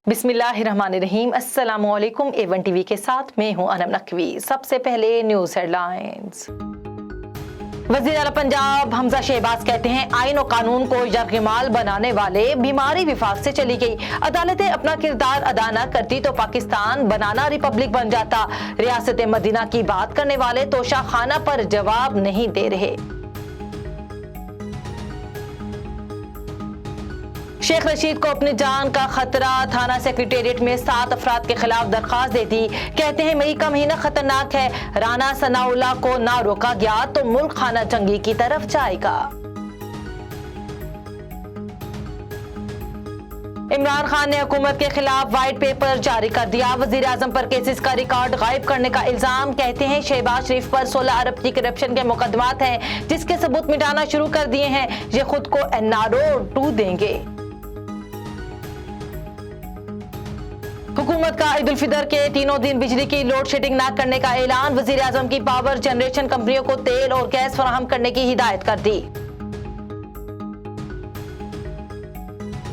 बिस्मिल्लाहिर्रहमानिर्रहीम। अस्सलामुअलैकुम। A1 TV के साथ मैं हूं अनम नकवी। सबसे पहले न्यूज हेडलाइंस। वज़ीर आला पंजाब हमजा शहबाज कहते हैं आइन और कानून को यरगमाल बनाने वाले बीमारी विफाक से चली गई। अदालतें अपना किरदार अदा न करती तो पाकिस्तान बनाना रिपब्लिक बन जाता। रियासत मदीना की बात करने वाले तोशा खाना पर जवाब नहीं दे रहे। शेख रशीद को अपनी जान का खतरा। थाना सेक्रेटेरिएट में 7 अफराद के खिलाफ दरखास्त दे दी। कहते हैं मई का महीना खतरनाक है। राना सनाउल्लाह को ना रोका गया तो मुल्क खाना जंगी की तरफ जाएगा। इमरान खान ने हुकूमत के खिलाफ व्हाइट पेपर जारी कर दिया। वजीर आजम पर केसेस का रिकॉर्ड गायब करने का इल्जाम। कहते हैं शहबाज शरीफ पर 16 अरब की करप्शन के मुकदमात हैं जिसके सबूत मिटाना शुरू कर दिए हैं। ये खुद को NRO 2 देंगे। हुकूमत का ईद उल फितर के तीनों दिन बिजली की लोड शेडिंग न करने का ऐलान। वजीर आजम की पावर जनरेशन कंपनियों को तेल और गैस फराहम करने की हिदायत कर दी।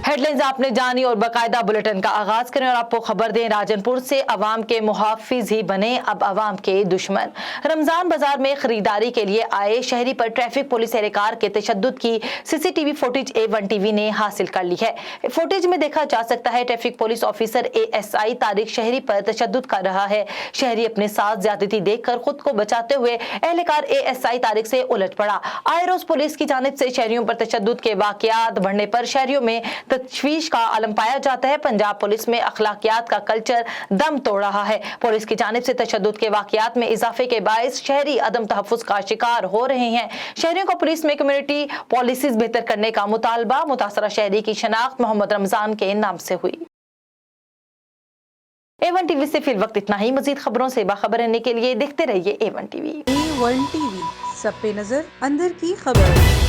हेडलाइंस आपने जानी और बाकायदा बुलेटिन का आगाज करें और आपको खबर दें। राजनपुर से अवाम के मुहाफिज ही बने अब अवाम के दुश्मन। रमजान बाजार में खरीदारी के लिए आए शहरी पर ट्रैफिक पुलिस एहलकार के तशद्दुद की CCTV फुटेज A1 टीवी ने हासिल कर ली है। फुटेज में देखा जा सकता है traffic police officer ASI Tariq शहरी पर तशद्दुद कर रहा है। शहरी अपने साथ ज्यादती देखकर खुद को बचाते हुए एहलकार ASI तारिक से उलट पड़ा। आए रोज पुलिस की जानिब से शहरियों पर तशद्दुद के वाकयात बढ़ने पर शहरियों में तशवीश का आलम पाया जाता है। पंजाब पुलिस में अखलाकियात का कल्चर दम तोड़ रहा है। पुलिस की जानिब से तशद्दुद के वाकयात में इजाफे के बायस शहरी अदम तहफ्फुज का शिकार हो रहे हैं। शहरियों को पुलिस में कम्युनिटी पॉलिसीज बेहतर करने का मुतालबा। मुतासरा शहरी की शनाख्त मोहम्मद रमजान के नाम से हुई। A1 टीवी से फिर वक्त इतना ही। मजीद खबरों से बाखबर रहने के लिए देखते रहिए A1 टीवी। A1 टीवी, सब पे नजर, अंदर की खबर।